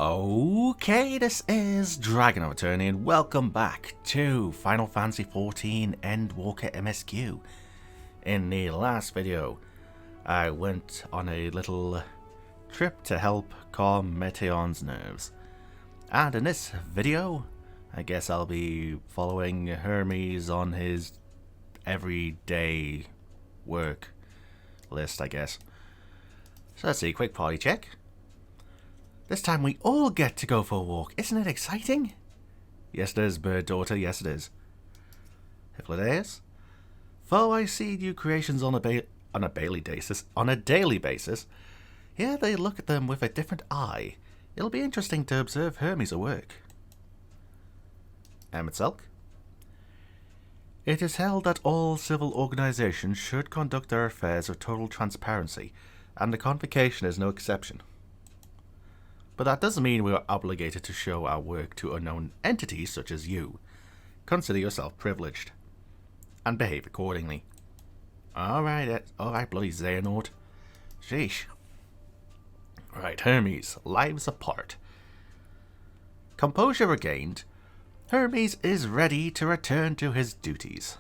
Okay, this is DragonofEternity and welcome back to Final Fantasy XIV Endwalker MSQ. In the last video, I went on a little trip to help calm Meteion's nerves. And in this video, I guess I'll be following Hermes on his everyday work list, I guess. So let's see, quick party check. This time we all get to go for a walk. Isn't it exciting? Yes it is, bird daughter, yes it is. Hypnodeus? Though I see new creations on a daily basis, here they look at them with a different eye. It'll be interesting to observe Hermes at work. Emetzelk? It is held that all civil organizations should conduct their affairs with total transparency, and the Convocation is no exception. But that doesn't mean we are obligated to show our work to unknown entities such as you. Consider yourself privileged. And behave accordingly. Alright, bloody Xehanort. Sheesh. Right, Hermes, lives apart. Composure regained, Hermes is ready to return to his duties.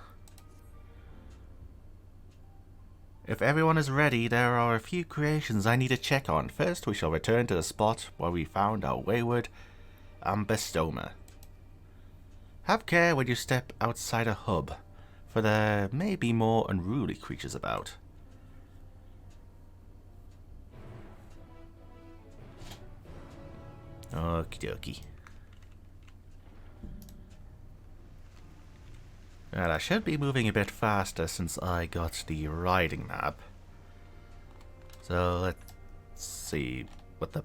If everyone is ready, there are a few creations I need to check on. First, we shall return to the spot where we found our wayward Ambestoma. Have care when you step outside a hub, for there may be more unruly creatures about. Okie dokie. And I should be moving a bit faster since I got the riding map. So let's see what the...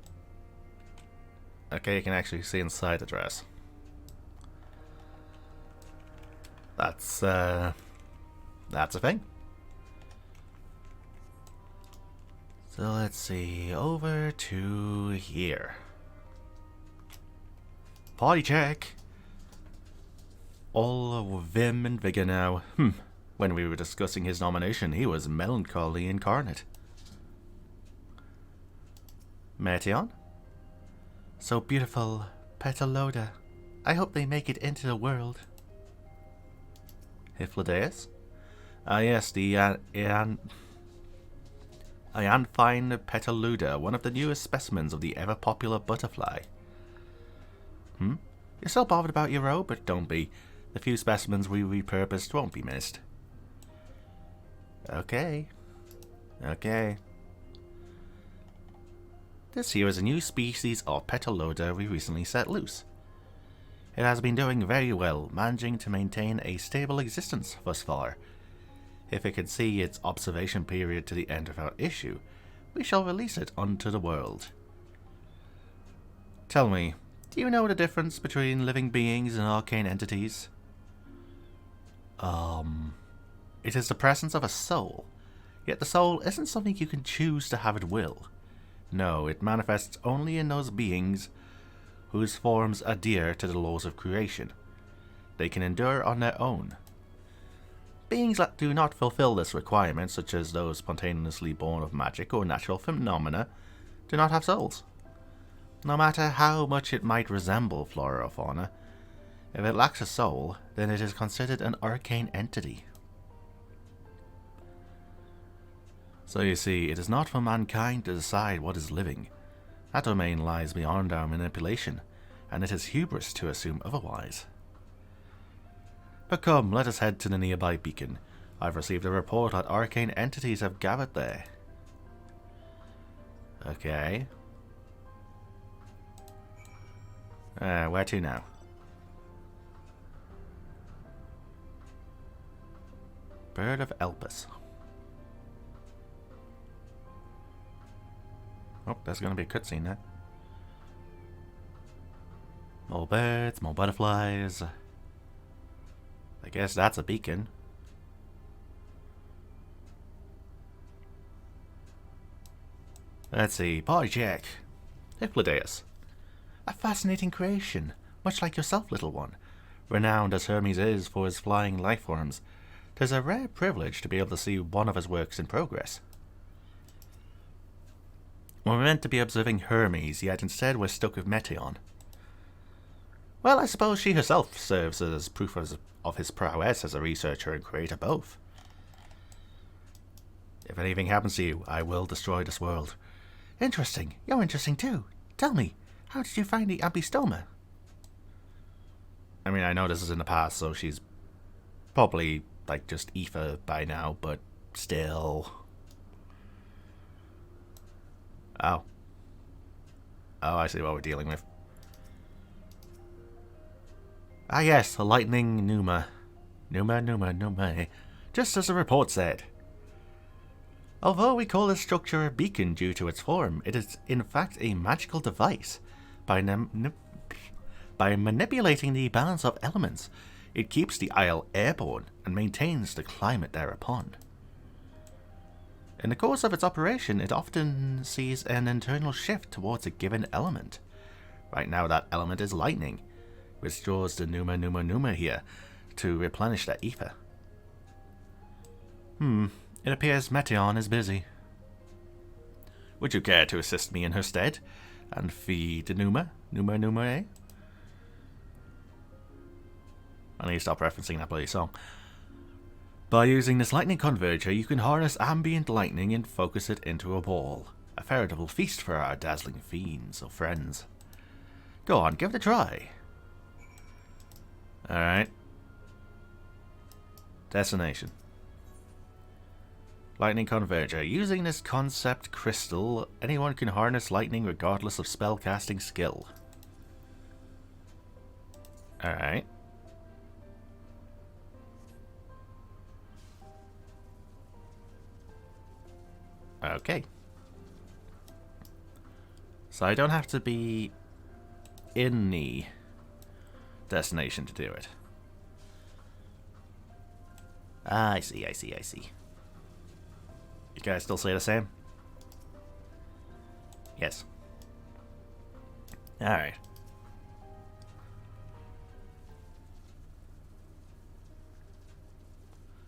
Okay, you can actually see inside the dress. That's a thing. So let's see, over to here. Party check. All vim and vigor now. When we were discussing his nomination, he was melancholy incarnate. Meteion? So beautiful, Petaloda. I hope they make it into the world. Hypnodeus? Ah yes, the Ayanfine Petaloda, one of the newest specimens of the ever-popular butterfly. You're so bothered about your robe, but don't be. The few specimens we repurposed won't be missed. Okay. This here is a new species of Petaloda we recently set loose. It has been doing very well, managing to maintain a stable existence thus far. If it can see its observation period to the end of our issue, we shall release it onto the world. Tell me, do you know the difference between living beings and arcane entities? It is the presence of a soul. Yet the soul isn't something you can choose to have at will. No, it manifests only in those beings whose forms adhere to the laws of creation. They can endure on their own. Beings that do not fulfill this requirement, such as those spontaneously born of magic or natural phenomena, do not have souls. No matter how much it might resemble flora or fauna, if it lacks a soul, then it is considered an arcane entity. So you see, it is not for mankind to decide what is living. That domain lies beyond our manipulation, and it is hubris to assume otherwise. But come, let us head to the nearby beacon. I've received a report that arcane entities have gathered there. Okay. Where to now? Bird of Elpis. Oh, there's gonna be a cutscene there. More birds, more butterflies. I guess that's a beacon. Let's see, party check. Hypnodeus. A fascinating creation, much like yourself, little one. Renowned as Hermes is for his flying lifeforms, 'tis a rare privilege to be able to see one of his works in progress. We're meant to be observing Hermes, yet instead we're stuck with Meteion. Well, I suppose she herself serves as proof of his prowess as a researcher and creator both. If anything happens to you, I will destroy this world. Interesting. You're interesting too. Tell me, how did you find the Abistoma? I mean, I know this is in the past, so she's probably, like, just ether by now, but still. Oh. Oh, I see what we're dealing with. Ah yes, a lightning Numa. Numa. Just as the report said. Although we call this structure a beacon due to its form, it is in fact a magical device. By manipulating the balance of elements, it keeps the isle airborne and maintains the climate thereupon. In the course of its operation, it often sees an internal shift towards a given element. Right now that element is lightning, which draws the Numa here to replenish that ether. It appears Meteion is busy. Would you care to assist me in her stead and feed the Numa, eh? I need to stop referencing that bloody song. By using this lightning converger, you can harness ambient lightning and focus it into a ball. A veritable feast for our dazzling fiends or friends. Go on, give it a try. Alright. Destination. Lightning Converger. Using this concept crystal, anyone can harness lightning regardless of spellcasting skill. Alright. Okay. So I don't have to be in the destination to do it. Ah, I see. You guys still say the same? Yes. Alright.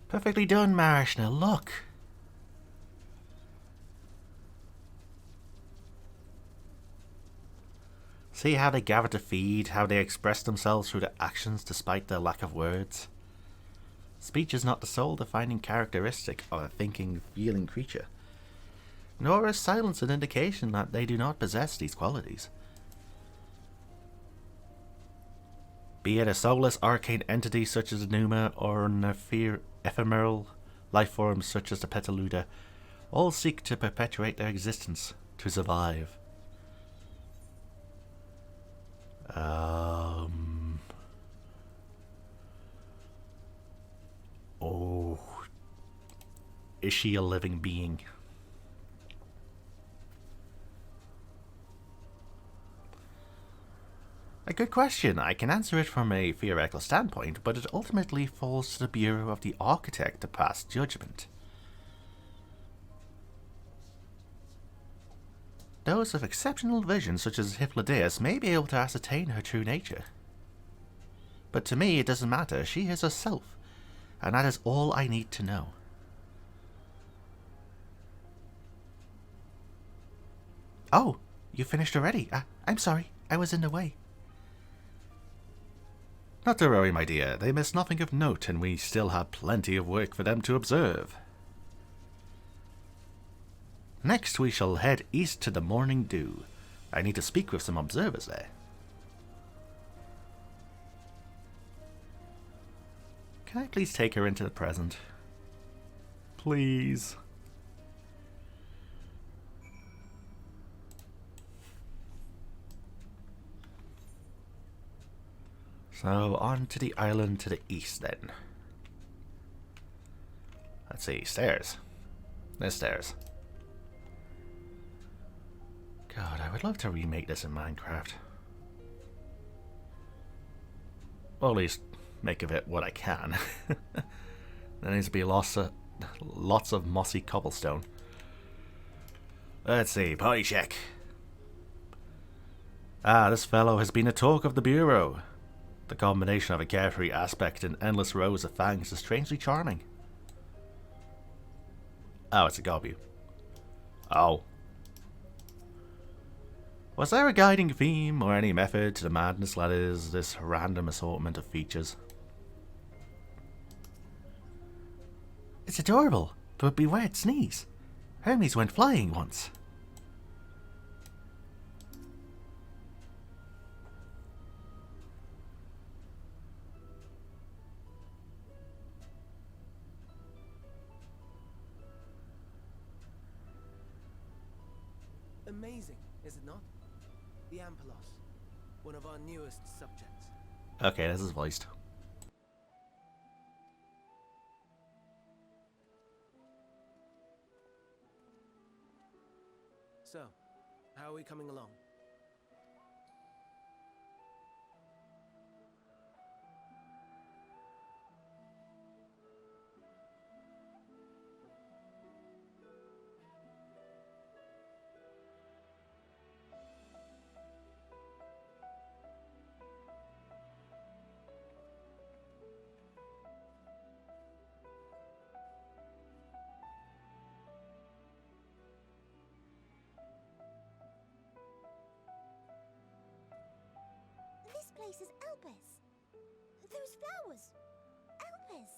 Perfectly done, Marsh. Now look. See how they gather to feed, how they express themselves through their actions despite their lack of words. Speech is not the sole defining characteristic of a thinking, feeling creature, nor is silence an indication that they do not possess these qualities. Be it a soulless arcane entity such as the Numa, or an ephemeral life forms such as the Petaluda, all seek to perpetuate their existence, to survive. Oh. Is she a living being? A good question. I can answer it from a theoretical standpoint, but it ultimately falls to the Bureau of the Architect to pass judgment. Those with exceptional vision, such as Hypnodeus, may be able to ascertain her true nature. But to me, it doesn't matter. She is herself, and that is all I need to know. Oh, you finished already? I'm sorry, I was in the way. Not to worry, my dear. They miss nothing of note, and we still have plenty of work for them to observe. Next, we shall head east to the Morning Dew. I need to speak with some observers there. Can I please take her into the present? Please. So, on to the island to the east then. Let's see, stairs. There's stairs. God, I would love to remake this in Minecraft. Well, at least make of it what I can. There needs to be lots of mossy cobblestone. Let's see, party check. Ah, this fellow has been a talk of the Bureau. The combination of a carefree aspect and endless rows of fangs is strangely charming. Oh, it's a Gobu. Oh. Was there a guiding theme or any method to the madness that is this random assortment of features? It's adorable, but beware it sneeze. Hermes went flying once. Amazing, is it not? The Ampelos, one of our newest subjects. Okay, this is voiced. So, how are we coming along? This place is Elpis. Those flowers. Elpis.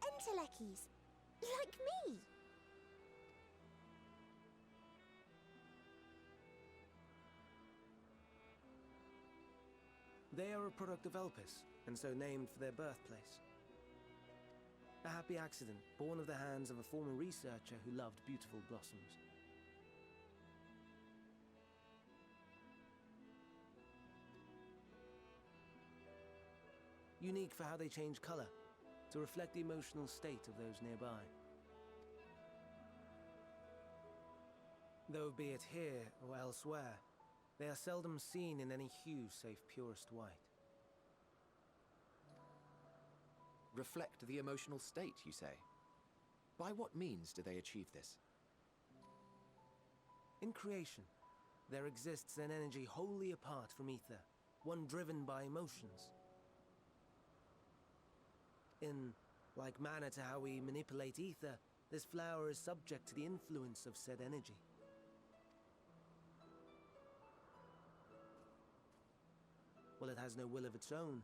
Entelekis. Like me. They are a product of Elpis, and so named for their birthplace. A happy accident, born of the hands of a former researcher who loved beautiful blossoms. Unique for how they change color, to reflect the emotional state of those nearby. Though be it here or elsewhere, they are seldom seen in any hue save purest white. Reflect the emotional state, you say? By what means do they achieve this? In creation, there exists an energy wholly apart from ether, one driven by emotions. In like manner to how we manipulate ether, this flower is subject to the influence of said energy. While it has no will of its own,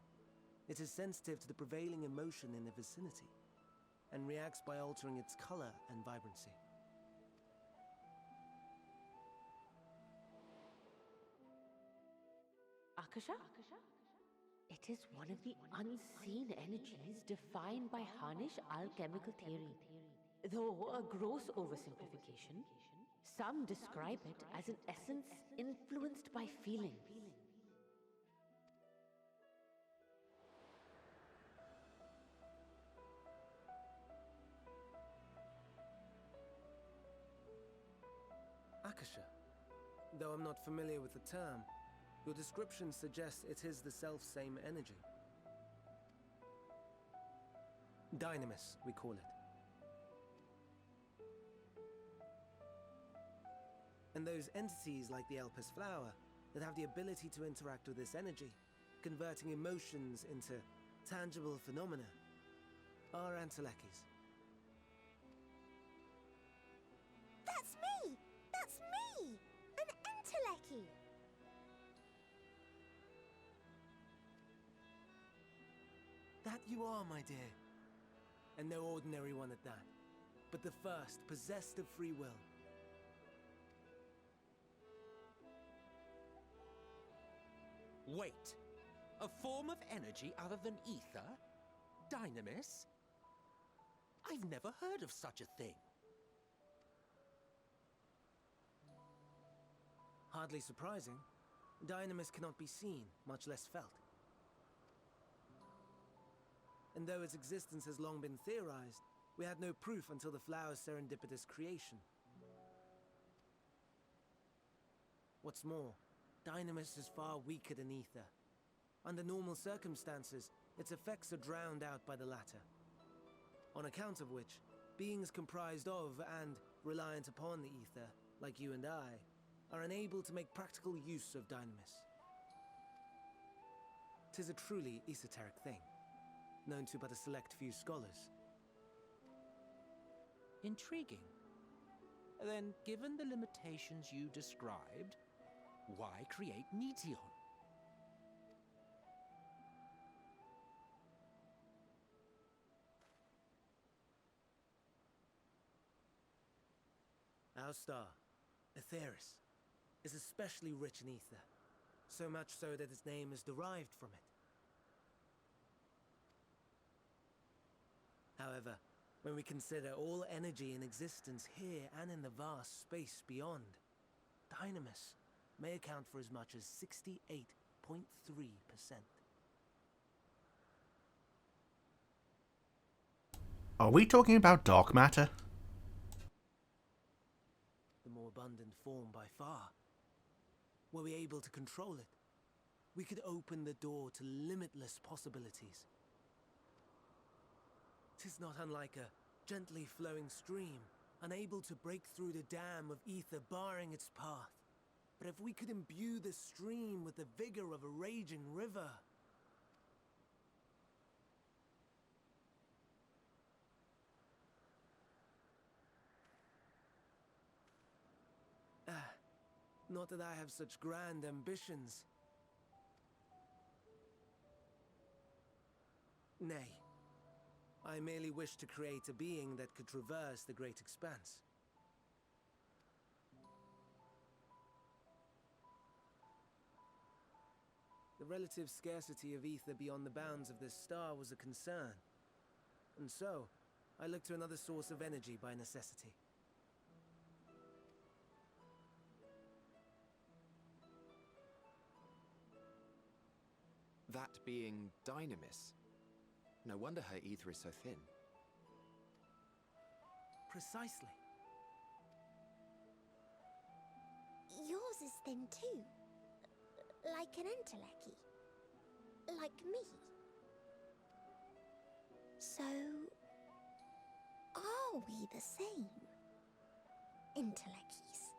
it is sensitive to the prevailing emotion in the vicinity, and reacts by altering its color and vibrancy. Akasha? It is one of the unseen energies defined by Harnish alchemical theory. Though a gross oversimplification, some describe it as an essence influenced by feeling. Akasha. Though I'm not familiar with the term, your description suggests it is the self-same energy. Dynamis, we call it. And those entities like the Elpis flower that have the ability to interact with this energy, converting emotions into tangible phenomena, are Entelekis. That's me! That's me! An Enteleki! That you are, my dear. And no ordinary one at that, but the first possessed of free will. Wait, a form of energy other than ether? Dynamis? I've never heard of such a thing. Hardly surprising. Dynamis cannot be seen, much less felt. And though its existence has long been theorized, we had no proof until the flower's serendipitous creation. What's more, Dynamis is far weaker than ether. Under normal circumstances, its effects are drowned out by the latter. On account of which, beings comprised of and reliant upon the ether, like you and I, are unable to make practical use of Dynamis. 'Tis a truly esoteric thing, known to but a select few scholars. Intriguing. Then, given the limitations you described, why create Meteion? Our star, Aetheris, is especially rich in ether, so much so that its name is derived from it. However, when we consider all energy in existence here and in the vast space beyond, Dynamis may account for as much as 68.3%. Are we talking about dark matter? The more abundant form by far. Were we able to control it, we could open the door to limitless possibilities. 'Tis not unlike a gently flowing stream, unable to break through the dam of ether barring its path. But if we could imbue the stream with the vigor of a raging river... Not that I have such grand ambitions. Nay. I merely wish to create a being that could traverse the great expanse. The relative scarcity of ether beyond the bounds of this star was a concern. And so, I looked to another source of energy by necessity. That being Dynamis. No wonder her ether is so thin. Precisely. Yours is thin too. Like an Enteleki. Like me. So... are we the same? Entelekis.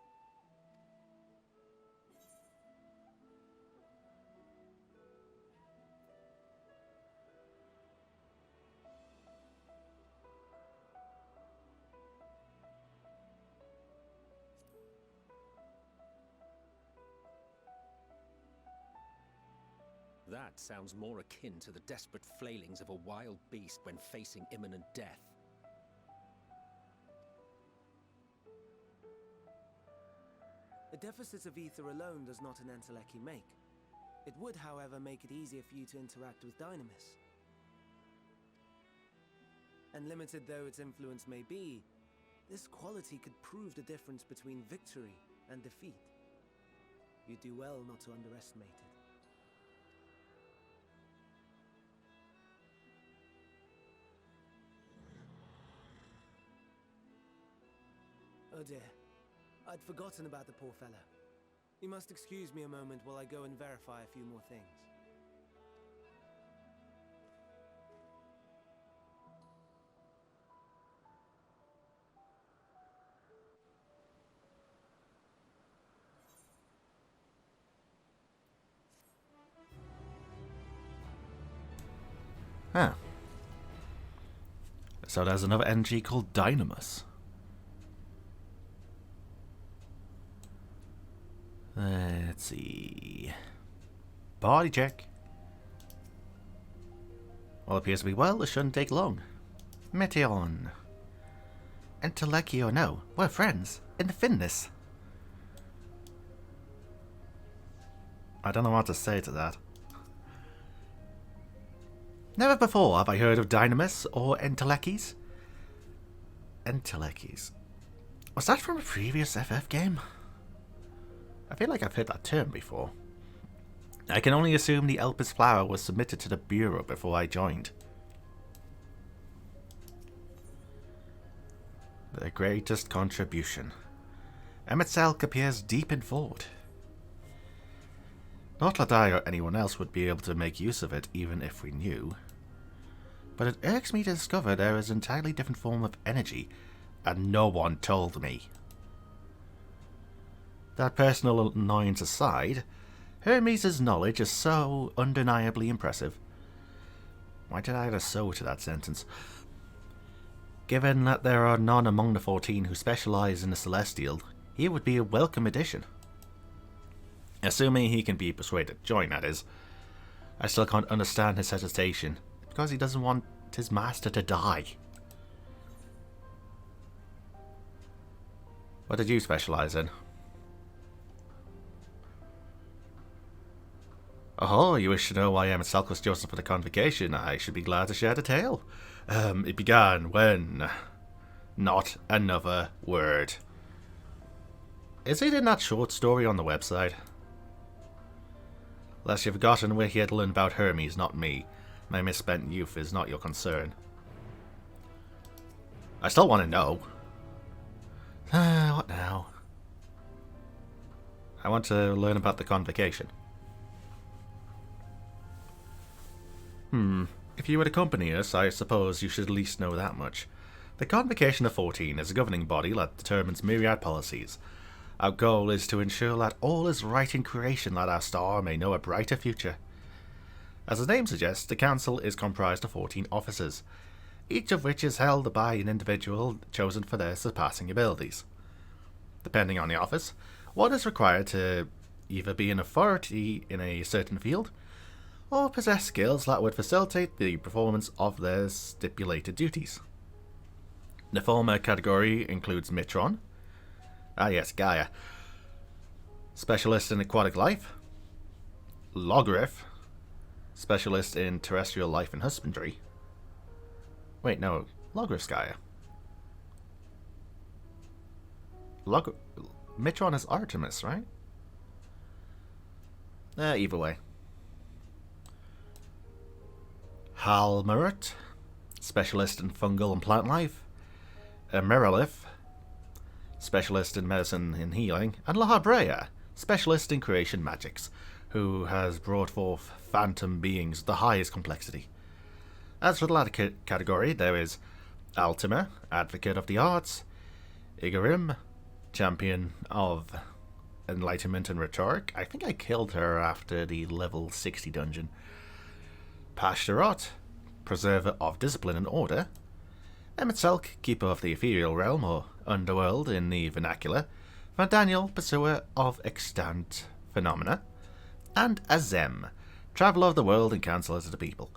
That sounds more akin to the desperate flailings of a wild beast when facing imminent death. A deficit of ether alone does not an Enteleki make. It would, however, make it easier for you to interact with Dynamis. And limited though its influence may be, this quality could prove the difference between victory and defeat. You do well not to underestimate it. Oh dear, I'd forgotten about the poor fellow. You must excuse me a moment while I go and verify a few more things. Huh. So there's another energy called Dynamis. Let's see. Body check. All appears to be well, it shouldn't take long. Meteion. Enteleki or no, we're friends. In the thinness. I don't know what to say to that. Never before have I heard of Dynamis or Entelekis. Entelekis. Was that from a previous FF game? I feel like I've heard that term before. I can only assume the Elpis flower was submitted to the Bureau before I joined. The greatest contribution. Emetzelk appears deep in thought. Not that I or anyone else would be able to make use of it even if we knew. But it irks me to discover there is an entirely different form of energy, and no one told me. That personal annoyance aside, Hermes' knowledge is so undeniably impressive. Why did I add a so to that sentence? Given that there are none among the 14 who specialize in the Celestial, he would be a welcome addition. Assuming he can be persuaded to join, that is. I still can't understand his hesitation, because he doesn't want his master to die. What did you specialize in? Oh, you wish to know why Emmet was chosen for the convocation? I should be glad to share the tale. It began when... Not another word. Is it in that short story on the website? Unless you've forgotten we're here to learn about Hermes, not me. My misspent youth is not your concern. I still want to know. What now? I want to learn about the convocation. If you would accompany us, I suppose you should at least know that much. The Convocation of 14 is a governing body that determines myriad policies. Our goal is to ensure that all is right in creation, that our star may know a brighter future. As the name suggests, the Council is comprised of 14 officers, each of which is held by an individual chosen for their surpassing abilities. Depending on the office, one is required to either be an authority in a certain field, or possess skills that would facilitate the performance of their stipulated duties. The former category includes Meteion, Gaia, specialist in aquatic life, Logrif, specialist in terrestrial life and husbandry. Wait, no, Logrif's Gaia. Meteion is Artemis, right? Either way. Halmerut, specialist in fungal and plant life, Merilith, specialist in medicine and healing, and La Habrea, specialist in creation magics, who has brought forth phantom beings of the highest complexity. As for the latter category, there is Altima, advocate of the arts, Igarim, champion of enlightenment and rhetoric. I think I killed her after the level 60 dungeon. Pashtarot, preserver of discipline and order, Emetzelk, keeper of the ethereal realm or underworld in the vernacular, Van Daniel, pursuer of extant phenomena, and Azem, traveller of the world and counsellor to the people.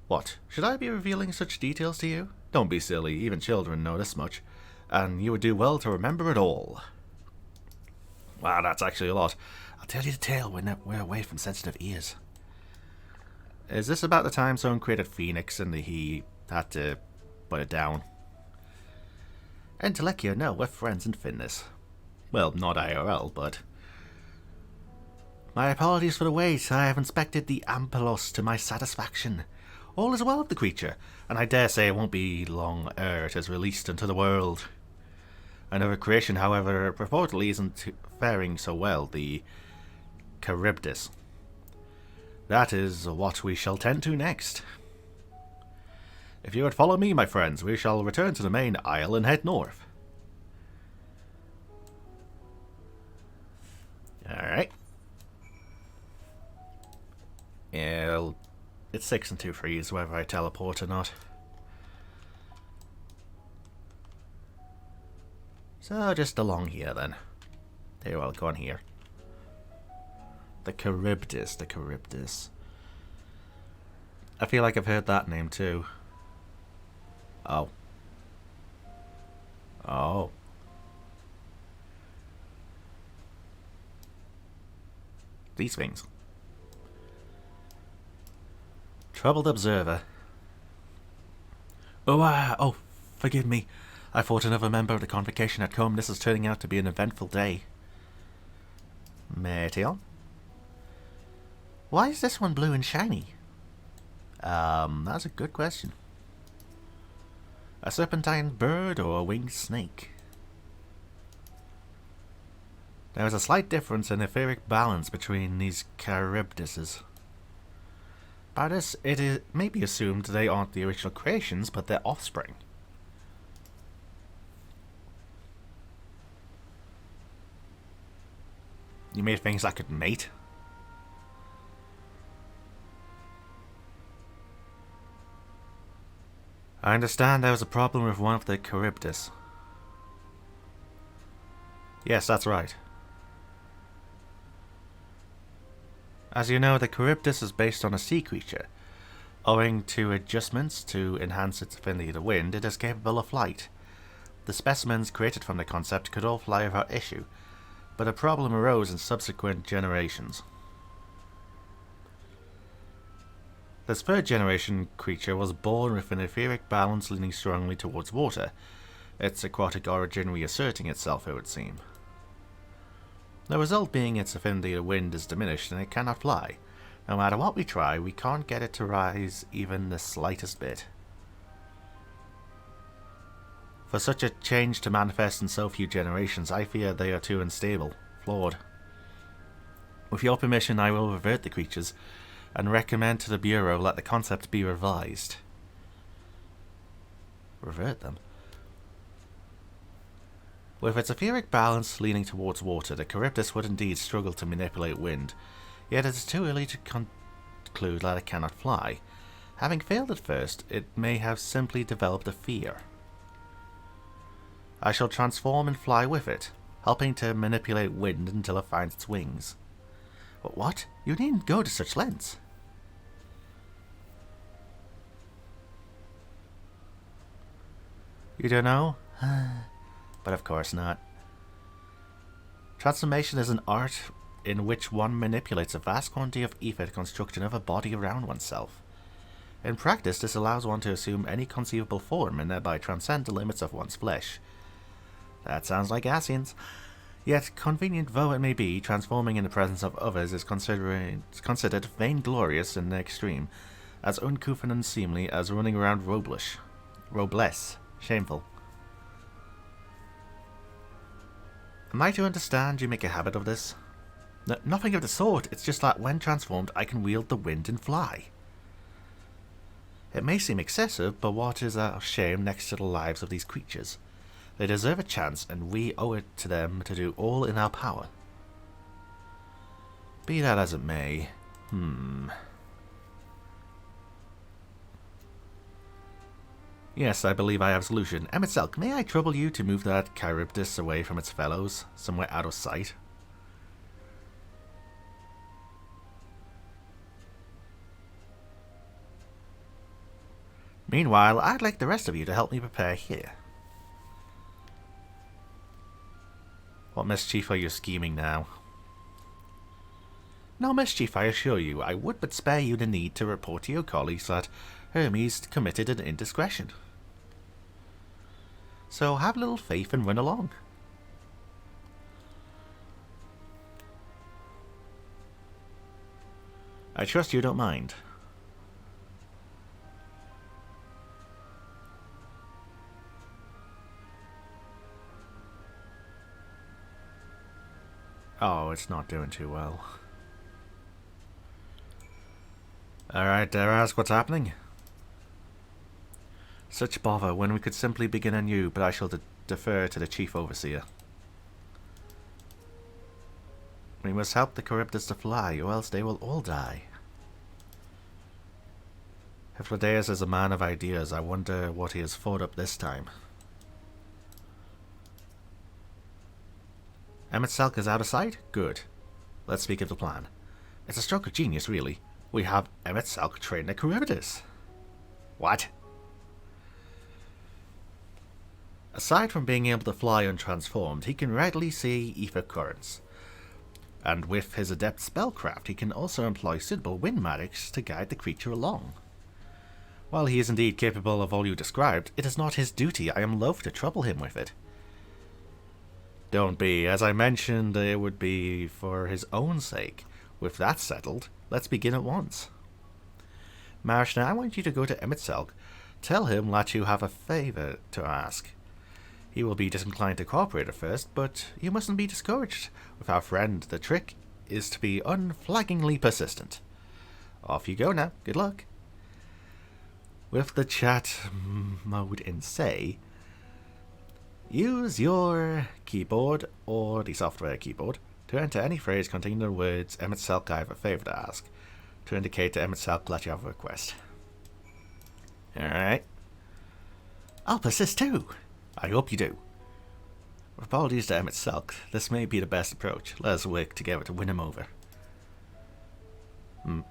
What, should I be revealing such details to you? Don't be silly, even children know this much, and you would do well to remember it all. Wow, that's actually a lot. I'll tell you the tale when we're away from sensitive ears. Is this about the time someone created Phoenix and he had to put it down? Endwalker, no, we're friends in Finnis. Well, not IRL, but... My apologies for the wait. I have inspected the Ampelos to my satisfaction. All is well with the creature, and I dare say it won't be long ere it is released into the world. Another creation, however, reportedly isn't faring so well, the Charybdis. That is what we shall tend to next. If you would follow me, my friends, we shall return to the main isle and head north. Alright. Yeah, it's 6 and 2 3s, whether I teleport or not. So, just along here then. There, well, go on here. The Charybdis, the Charybdis. I feel like I've heard that name too. Oh. Oh. These things. Troubled observer. Oh, forgive me. I thought another member of the convocation had come. This is turning out to be an eventful day. Meteion? Why is this one blue and shiny? That's a good question. A serpentine bird or a winged snake? There is a slight difference in etheric balance between these Charybdises. By this, it may be assumed they aren't the original creations, but their offspring. You made things that could mate? I understand there was a problem with one of the Charybdis. Yes, that's right. As you know, the Charybdis is based on a sea creature. Owing to adjustments to enhance its affinity to the wind, it is capable of flight. The specimens created from the concept could all fly without issue, but a problem arose in subsequent generations. This third generation creature was born with an etheric balance leaning strongly towards water, its aquatic origin reasserting itself, it would seem. The result being its affinity to wind is diminished and it cannot fly. No matter what we try, we can't get it to rise even the slightest bit. For such a change to manifest in so few generations, I fear they are too unstable, flawed. With your permission, I will revert the creatures and recommend to the Bureau let the concept be revised. Revert them? With its etheric balance leaning towards water, the Charybdis would indeed struggle to manipulate wind, yet it is too early to conclude that it cannot fly. Having failed at first, it may have simply developed a fear. I shall transform and fly with it, helping to manipulate wind until it finds its wings. But what? You needn't go to such lengths. You don't know? But of course not. Transformation is an art in which one manipulates a vast quantity of ether to construct another body around oneself. In practice, this allows one to assume any conceivable form and thereby transcend the limits of one's flesh. That sounds like Asians. Yet, convenient though it may be, transforming in the presence of others is considered vainglorious in the extreme, as uncouth and unseemly as running around robless. Shameful. Am I to understand you make a habit of this? Nothing of the sort, it's just that when transformed I can wield the wind and fly. It may seem excessive, but what is a shame next to the lives of these creatures? They deserve a chance, and we owe it to them to do all in our power. Be that as it may, Yes, I believe I have a solution. Emetzelk, may I trouble you to move that Charybdis away from its fellows, somewhere out of sight? Meanwhile, I'd like the rest of you to help me prepare here. What mischief are you scheming now? No mischief, I assure you. I would but spare you the need to report to your colleagues that Hermes committed an indiscretion. So have a little faith and run along. I trust you don't mind. Oh, it's not doing too well. Alright, dare I ask what's happening? Such bother when we could simply begin anew, but I shall defer to the Chief Overseer. We must help the Charybdis to fly, or else they will all die. If Ladeus is a man of ideas, I wonder what he has thought up this time. Emetzelk is out of sight? Good. Let's speak of the plan. It's a stroke of genius, really. We have Emetzelk train the Charybdis. What? Aside from being able to fly untransformed, he can readily see ether currents. And with his adept spellcraft, he can also employ suitable wind magics to guide the creature along. While he is indeed capable of all you described, it is not his duty. I am loath to trouble him with it. Don't be. As I mentioned, it would be for his own sake. With that settled, let's begin at once. Marishna, I want you to go to Emetzelk. Tell him that you have a favour to ask. He will be disinclined to cooperate at first, but you mustn't be discouraged. With our friend, the trick is to be unflaggingly persistent. Off you go now. Good luck. With the chat mode in say, use your keyboard or the software keyboard to enter any phrase containing the words Emetzelk, I have a favour to ask, to indicate to Emetzelk that you have a request. Alright. I'll persist too. I hope you do. With apologies to Emmett Selk, this may be the best approach. Let us work together to win him over.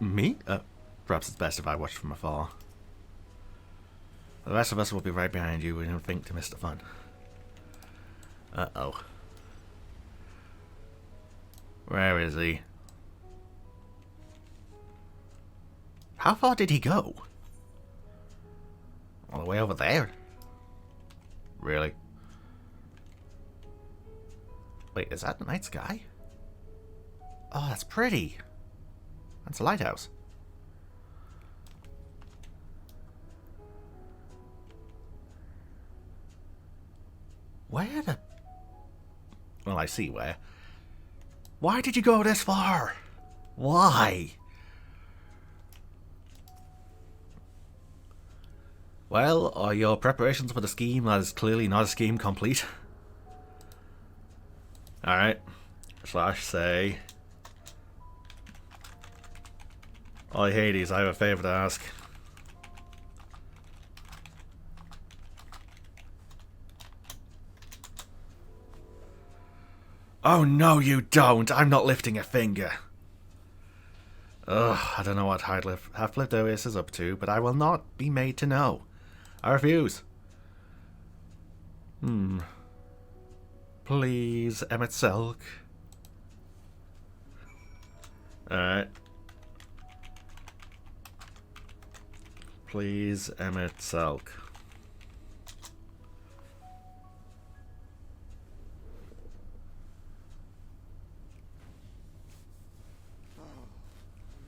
Me? Perhaps it's best if I watch from afar. The rest of us will be right behind you. We don't think to miss the fun. Uh-oh. Where is he? How far did he go? All the way over there? Really? Wait, is that the night sky? Oh, that's pretty. That's a lighthouse. Where the... Well, I see where. Why did you go this far? Why? Well, are your preparations for the scheme that is clearly not a scheme complete? Alright. Slash say... Oi Hades, I have a favour to ask. Oh no you don't! I'm not lifting a finger! Ugh, I don't know what Half-Lived OS is up to, but I will not be made to know. I refuse. Please, Emmett Selk. Alright. Please, Emmett Selk.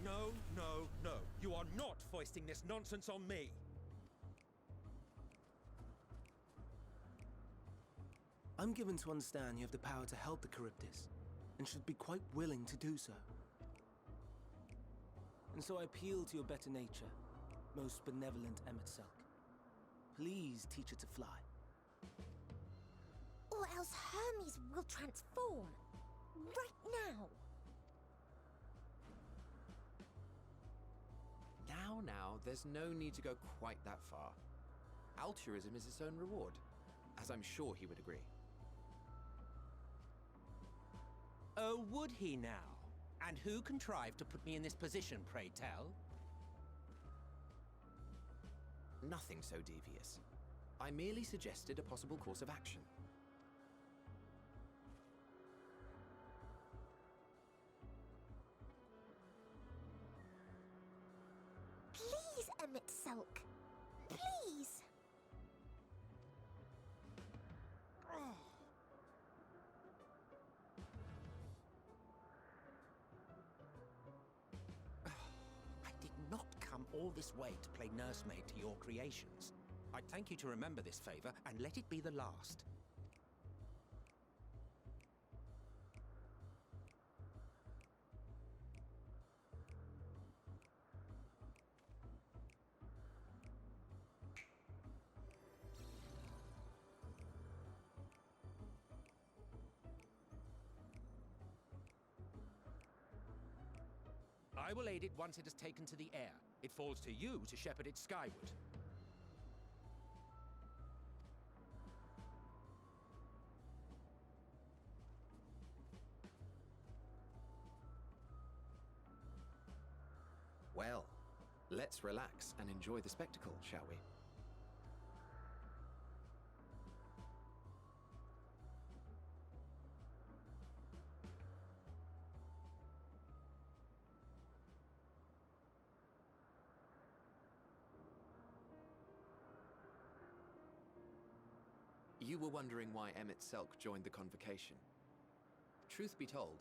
No, no, no. You are not foisting this nonsense on me. I'm given to understand you have the power to help the Charybdis, and should be quite willing to do so. And so I appeal to your better nature, most benevolent Emmett Selk. Please teach it to fly. Or else Hermes will transform. Right now. Now, there's no need to go quite that far. Altruism is its own reward, as I'm sure he would agree. Oh, would he now? And who contrived to put me in this position, pray tell? Nothing so devious. I merely suggested a possible course of action. Please, Emmett Selk. Please. I did not come all this way to play nursemaid to your creations. I'd thank you to remember this favor and let it be the last. I will aid it once it has taken to the air. It falls to you to shepherd it skyward. Well, let's relax and enjoy the spectacle, shall we? You were wondering why Emmett Selk joined the convocation. Truth be told,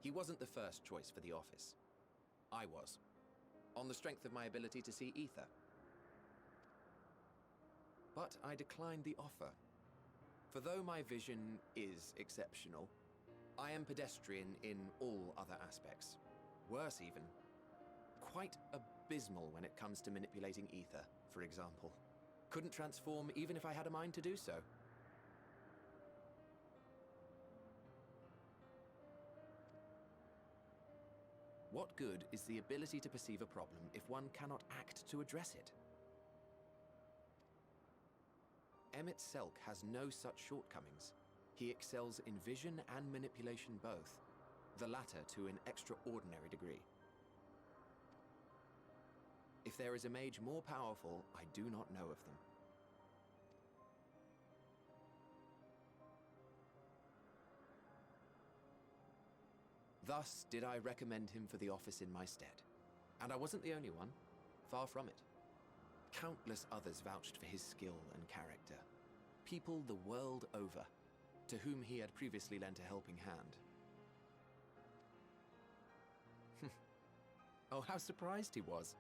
he wasn't the first choice for the office. I was, on the strength of my ability to see ether. But I declined the offer. For though my vision is exceptional, I am pedestrian in all other aspects. Worse even, quite abysmal when it comes to manipulating ether, for example. Couldn't transform even if I had a mind to do so. What good is the ability to perceive a problem if one cannot act to address it? Emmett Selk has no such shortcomings. He excels in vision and manipulation both, the latter to an extraordinary degree. If there is a mage more powerful, I do not know of them. Thus did I recommend him for the office in my stead. And I wasn't the only one. Far from it. Countless others vouched for his skill and character. People the world over, to whom he had previously lent a helping hand. Oh, how surprised he was.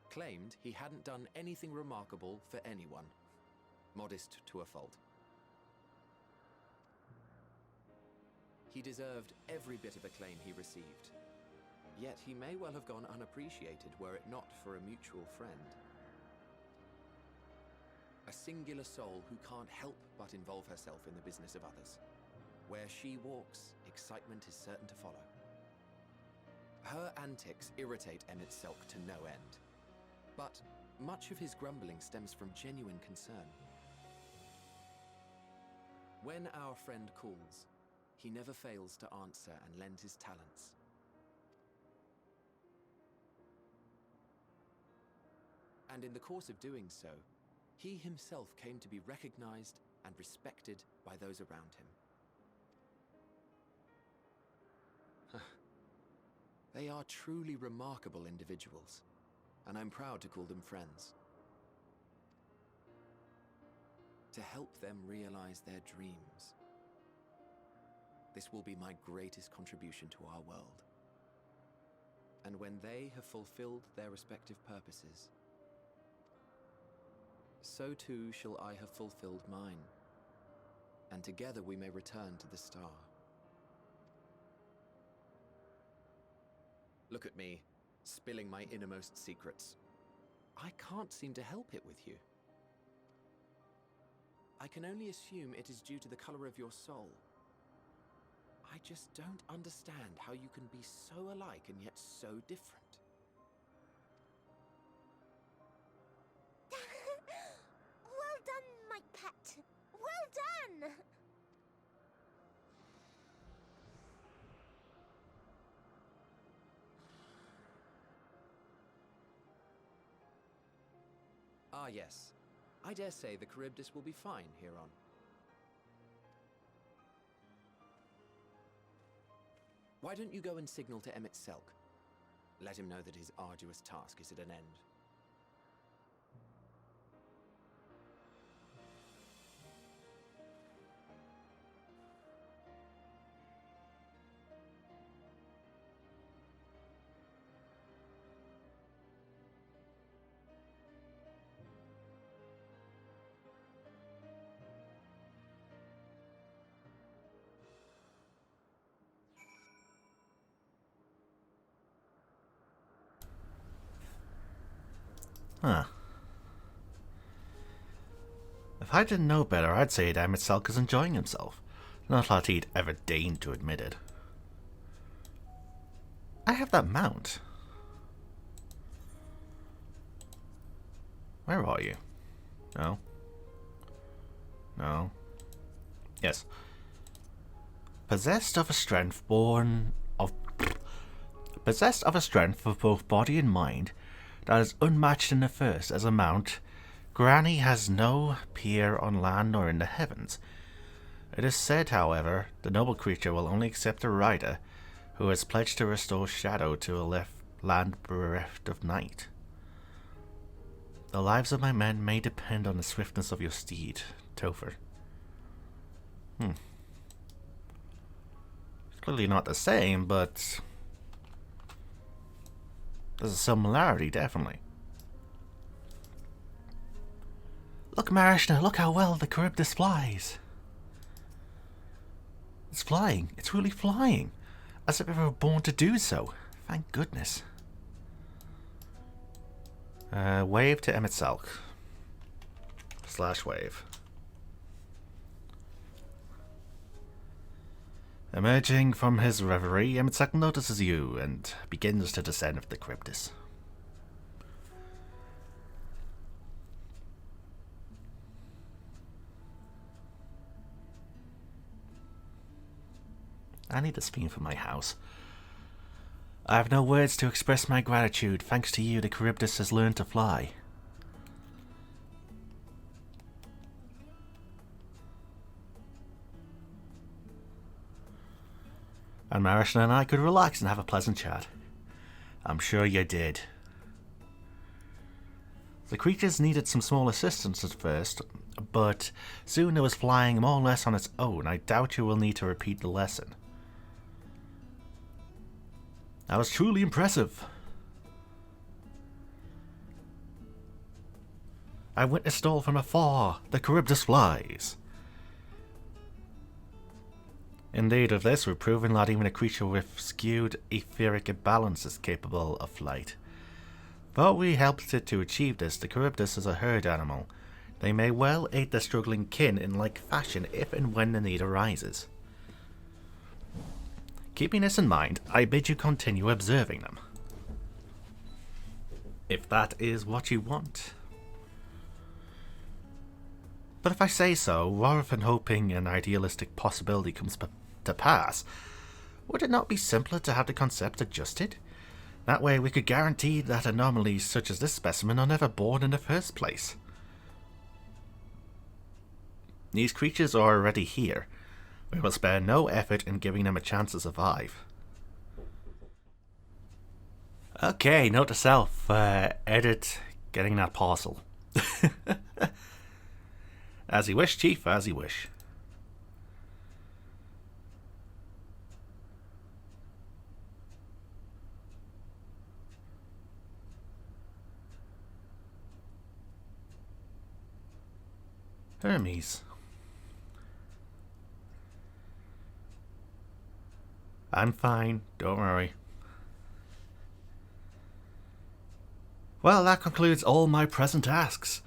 Claimed he hadn't done anything remarkable for anyone. Modest to a fault. He deserved every bit of acclaim he received. Yet he may well have gone unappreciated were it not for a mutual friend. A singular soul who can't help but involve herself in the business of others. Where she walks, excitement is certain to follow. Her antics irritate Emmett Selk to no end. But much of his grumbling stems from genuine concern. When our friend calls, he never fails to answer and lend his talents. And in the course of doing so, he himself came to be recognized and respected by those around him. They are truly remarkable individuals, and I'm proud to call them friends. To help them realize their dreams. This will be my greatest contribution to our world. And when they have fulfilled their respective purposes, so too shall I have fulfilled mine, and together we may return to the star. Look at me, spilling my innermost secrets. I can't seem to help it with you. I can only assume it is due to the color of your soul. I just don't understand how you can be so alike and yet so different. Well done, my pet. Well done! Ah, yes. I dare say the Charybdis will be fine here on. Why don't you go and signal to Emmett Selk? Let him know that his arduous task is at an end. Huh. If I didn't know better, I'd say that Emmett Selk is enjoying himself. Not that he'd ever deign to admit it. I have that mount. Where are you? No. No. Yes. Possessed of a strength of both body and mind that is unmatched in the first as a mount, Granny has no peer on land or in the heavens. It is said, however, the noble creature will only accept a rider who has pledged to restore shadow to a land bereft of night. The lives of my men may depend on the swiftness of your steed, Topher. It's clearly not the same, but there's a similarity, definitely. Look, Marishna, look how well the Charybdis flies. It's flying. It's really flying. As if it were born to do so. Thank goodness. Wave to Emmett Selk. /wave. Emerging from his reverie, Emmett Selk notices you and begins to descend of the Charybdis. I need this theme for my house. I have no words to express my gratitude. Thanks to you, the Charybdis has learned to fly. And Marishna and I could relax and have a pleasant chat. I'm sure you did. The creatures needed some small assistance at first, but soon it was flying more or less on its own. I doubt you will need to repeat the lesson. That was truly impressive. I witnessed all from afar. The Charybdis flies. Indeed, of this, we've proven that even a creature with skewed etheric imbalance is capable of flight. But we helped it to achieve this. The Charybdis is a herd animal. They may well aid their struggling kin in like fashion if and when the need arises. Keeping this in mind, I bid you continue observing them. If that is what you want. But if I say so, rather than hoping an idealistic possibility comes to pass, would it not be simpler to have the concept adjusted? That way we could guarantee that anomalies such as this specimen are never born in the first place. These creatures are already here. We will spare no effort in giving them a chance to survive. Okay, note to self, edit getting that parcel. As you wish, Chief, as you wish. Hermes. I'm fine, don't worry. Well, that concludes all my present tasks.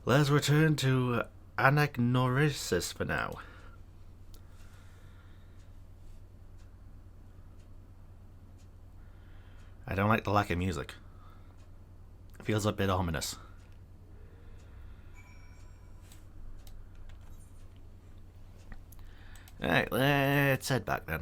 Let's return to anagnorisis for now. I don't like the lack of music. It feels a bit ominous. Alright, let's head back then.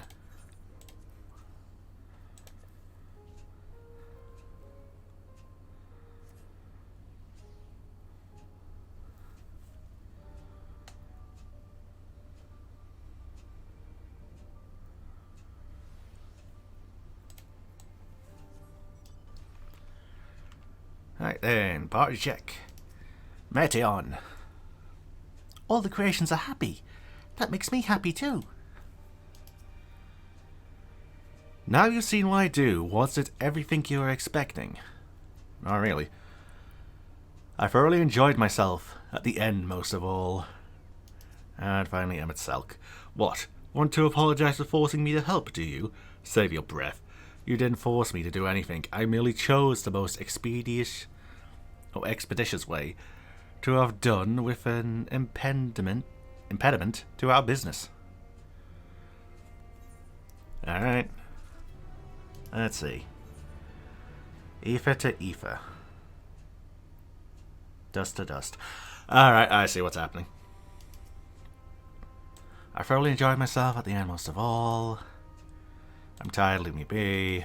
Alright then, party check. Meteion. All the creations are happy. That makes me happy too. Now you've seen what I do, was it everything you were expecting? Not really. I thoroughly enjoyed myself, at the end most of all. And finally Emmett Selk. What? Want to apologize for forcing me to help, do you? Save your breath. You didn't force me to do anything. I merely chose the most expeditious way to have done with an impediment to our business. Alright. Let's see. Ether to ether. Dust to dust. Alright, I see what's happening. I thoroughly enjoyed myself at the end most of all. I'm tired, leave me be.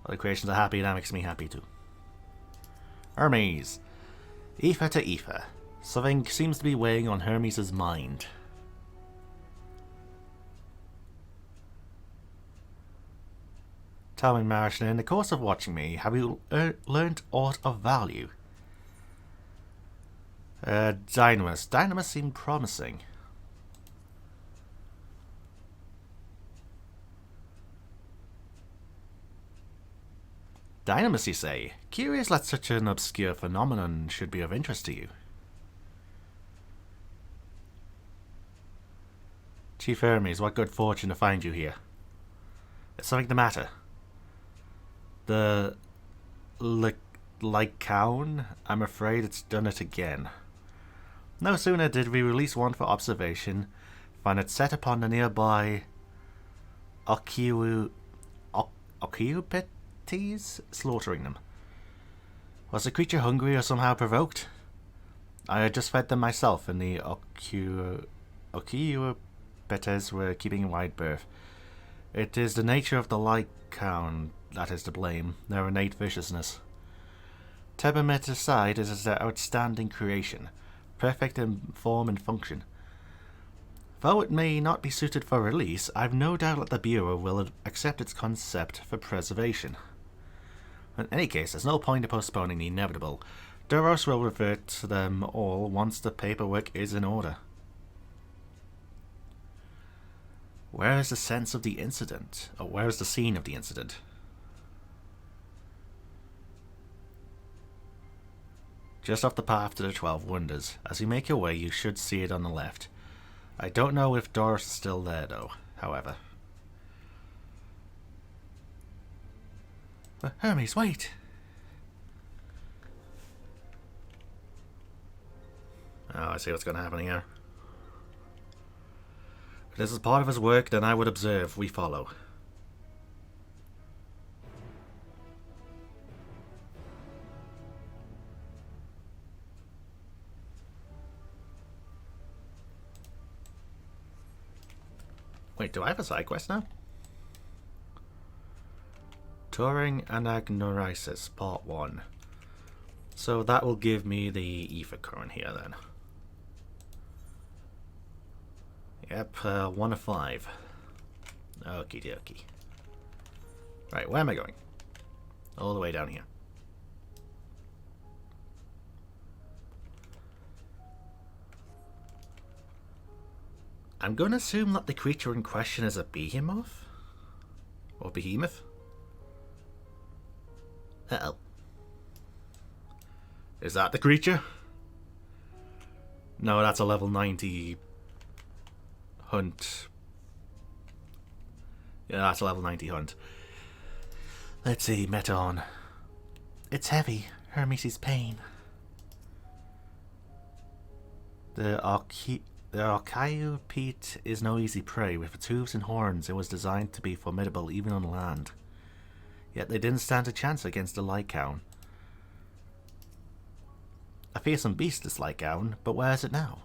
All the creations are happy, that makes me happy too. Hermes. Ether to ether. Something seems to be weighing on Hermes' mind. Tell me, Marishna, in the course of watching me, have you learnt aught of value? Dynamis. Dynamis seemed promising. Dynamis, you say? Curious that such an obscure phenomenon should be of interest to you. Chief Hermes, what good fortune to find you here. Is something the matter? The Lycaon? I'm afraid it's done it again. No sooner did we release one for observation than it set upon the nearby Ocupites, slaughtering them. Was the creature hungry or somehow provoked? I had just fed them myself in the Ocupites Betes were keeping wide berth. It is the nature of the Lycaon that is to blame, their innate viciousness. Tebamet aside, it is their outstanding creation, perfect in form and function. Though it may not be suited for release, I've no doubt that the Bureau will accept its concept for preservation. In any case, there's no point in postponing the inevitable. Duros will revert to them all once the paperwork is in order. Where is the sense of the incident? Or where is the scene of the incident? Just off the path to the 12 Wonders. As you make your way, you should see it on the left. I don't know if Doris is still there, though, however. Hermes, wait! Oh, I see what's going to happen here. If this is part of his work, then I would observe. We follow. Wait, do I have a side quest now? Touring Anagnorisis, Part 1. So that will give me the ether current here then. Yep, 1 of 5. Okie dokie. Right, where am I going? All the way down here. I'm going to assume that the creature in question is a behemoth? Or behemoth? Uh-oh. Is that the creature? No, that's a level 90 hunt. Yeah, that's a level 90 hunt. Let's see, Meteion. It's heavy. Hermes' pain. The Archaeopete is no easy prey. With its hooves and horns, it was designed to be formidable even on land. Yet they didn't stand a chance against the Lycaon. A fearsome beast, this Lycaon, but where is it now?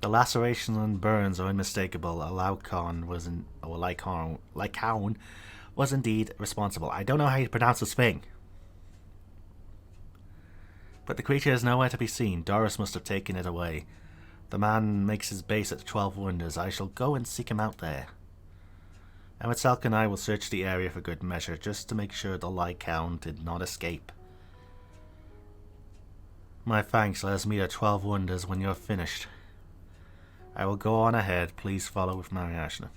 The laceration and burns are unmistakable. A Lycaon was indeed responsible. I don't know how you pronounce this thing. But the creature is nowhere to be seen. Doris must have taken it away. The man makes his base at the 12 Wonders. I shall go and seek him out there. Emetzelk and I will search the area for good measure, just to make sure the Lycaon did not escape. My thanks. Let us meet at 12 Wonders when you're finished. I will go on ahead. Please follow with Mariashna.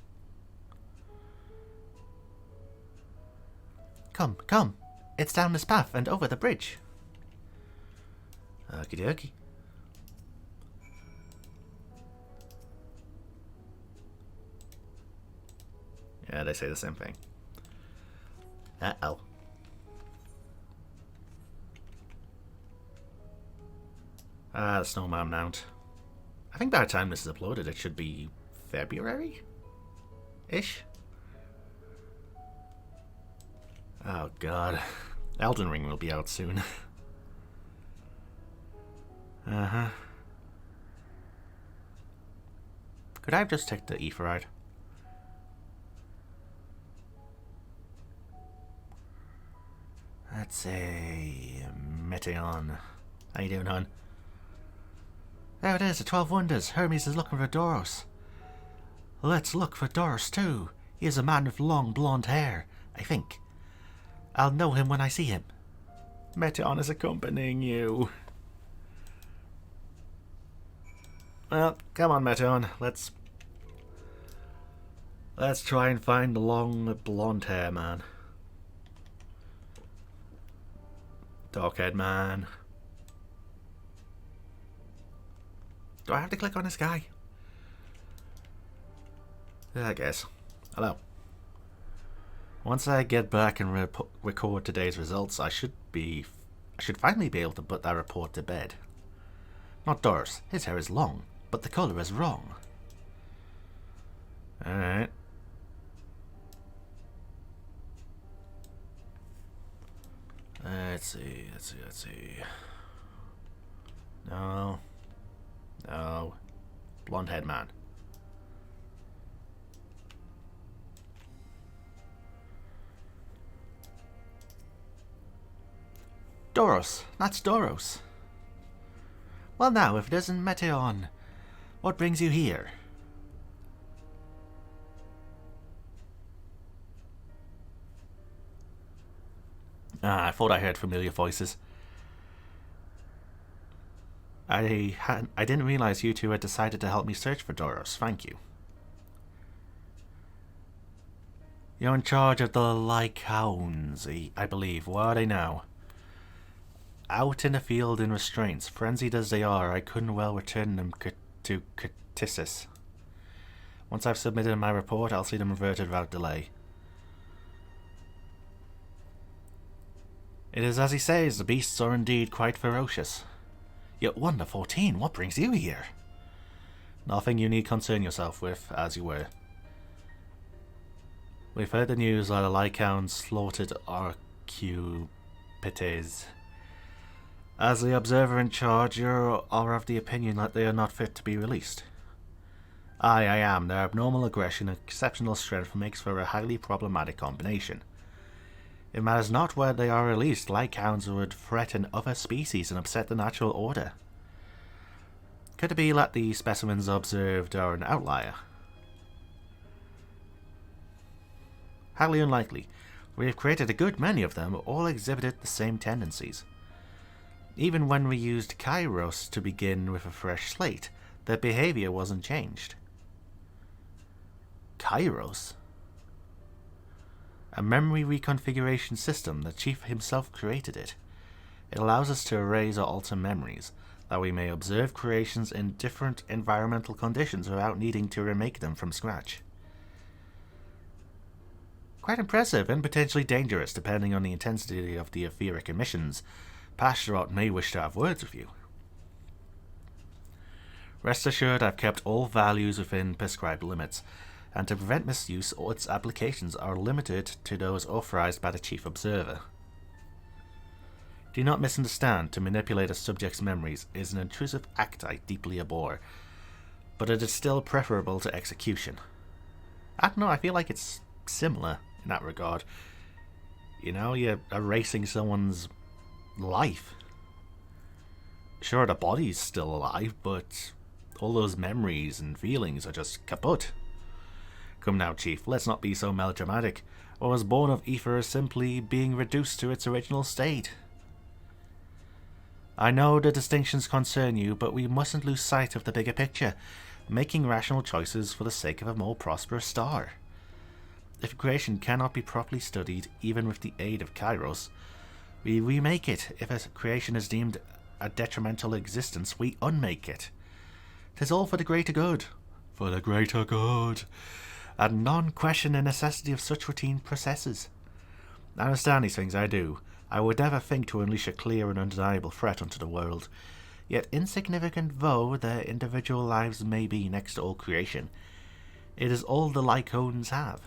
Come, come. It's down this path and over the bridge. Okie dokie. Yeah, they say the same thing. Uh-oh. The snowman mount. I think by the time this is uploaded, it should be February-ish? Oh god. Elden Ring will be out soon. Uh-huh. Could I have just taken the ether out? Let's say Meteion. How you doing, hon? There it is, the 12 Wonders. Hermes is looking for Doros. Let's look for Doros too. He is a man with long blonde hair, I think. I'll know him when I see him. Meteion is accompanying you. Well, come on, Meteion. Let's try and find the long blonde hair man. Dark-haired man. Do I have to click on this guy? Yeah, I guess. Hello. Once I get back and record today's results, I should finally be able to put that report to bed. Not Doris. His hair is long, but the color is wrong. Alright. Let's see. No. Blonde-haired man. Doros. That's Doros. Well now, if it isn't Meteion, what brings you here? Ah, I thought I heard familiar voices. I didn't realize you two had decided to help me search for Doros. Thank you. You're in charge of the Lycaons, I believe. Where are they now? Out in the field in restraints. Frenzied as they are, I couldn't well return them to Catisis. Once I've submitted my report, I'll see them reverted without delay. It is as he says, the beasts are indeed quite ferocious. Yet Wonder 14, what brings you here? Nothing you need concern yourself with, as you were. We've heard the news that the Lycaons slaughtered Arcupites. As the observer in charge, you are of the opinion that they are not fit to be released. Aye, I am. Their abnormal aggression and exceptional strength makes for a highly problematic combination. It matters not where they are released, Lycaons would threaten other species and upset the natural order. Could it be that the specimens observed are an outlier? Highly unlikely. We have created a good many of them, all exhibited the same tendencies. Even when we used Kairos to begin with a fresh slate, their behavior wasn't changed. Kairos? A memory reconfiguration system. The Chief himself created it. It allows us to erase or alter memories, that we may observe creations in different environmental conditions without needing to remake them from scratch. Quite impressive and potentially dangerous depending on the intensity of the etheric emissions. Pastorot may wish to have words with you. Rest assured, I've kept all values within prescribed limits, and to prevent misuse, all its applications are limited to those authorized by the Chief Observer. Do not misunderstand, to manipulate a subject's memories is an intrusive act I deeply abhor, but it is still preferable to execution. I don't know, I feel like it's similar in that regard. You know, you're erasing someone's life. Sure, the body's still alive, but all those memories and feelings are just kaput. Come now, Chief, let's not be so melodramatic. What was born of ether is simply being reduced to its original state. I know the distinctions concern you, but we mustn't lose sight of the bigger picture, making rational choices for the sake of a more prosperous star. If creation cannot be properly studied, even with the aid of Kairos, we remake it. If a creation is deemed a detrimental existence, we unmake it. 'Tis all for the greater good. For the greater good. And none question the necessity of such routine processes. I understand these things, I do. I would never think to unleash a clear and undeniable threat onto the world. Yet insignificant though their individual lives may be next to all creation, it is all the Lycaons have.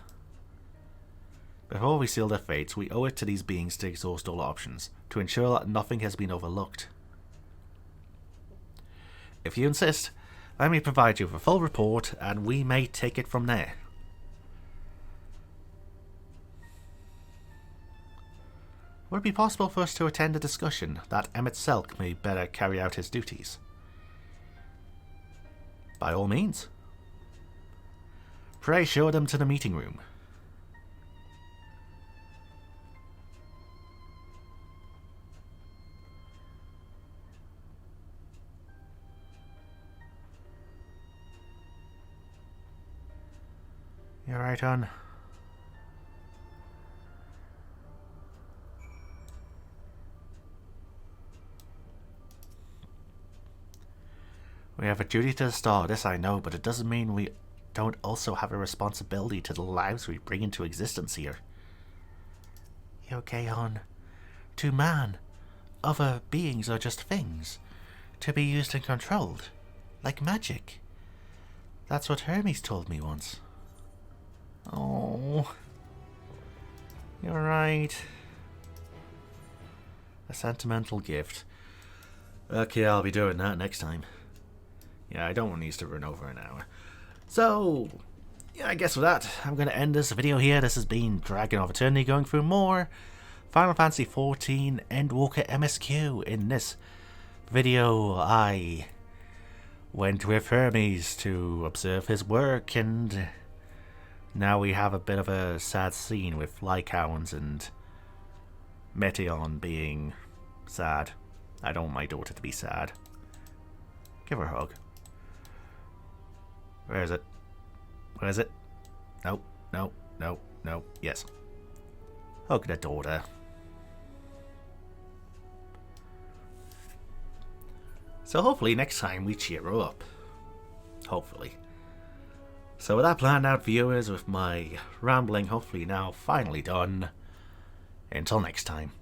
Before we seal their fates, we owe it to these beings to exhaust all options, to ensure that nothing has been overlooked. If you insist, let me provide you with a full report, and we may take it from there. Would it be possible for us to attend a discussion, that Emmett Selk may better carry out his duties? By all means. Pray show them to the meeting room. You're right, hon. We have a duty to the star, this I know, but it doesn't mean we don't also have a responsibility to the lives we bring into existence here. You okay, hon? To man, other beings are just things, to be used and controlled, like magic. That's what Hermes told me once. Oh, you're right. A sentimental gift. Okay, I'll be doing that next time. Yeah, I don't want these to run over an hour. So, yeah, I guess with that, I'm going to end this video here. This has been DragonofEternity going through more Final Fantasy XIV Endwalker MSQ. In this video, I went with Hermes to observe his work, and now we have a bit of a sad scene with Lycans and Meteion being sad. I don't want my daughter to be sad. Give her a hug. Where is it? Where is it? No, no, no, no. Yes. Hug the daughter. So hopefully next time we cheer her up. Hopefully. So with that planned out, viewers, with my rambling hopefully now finally done, until next time.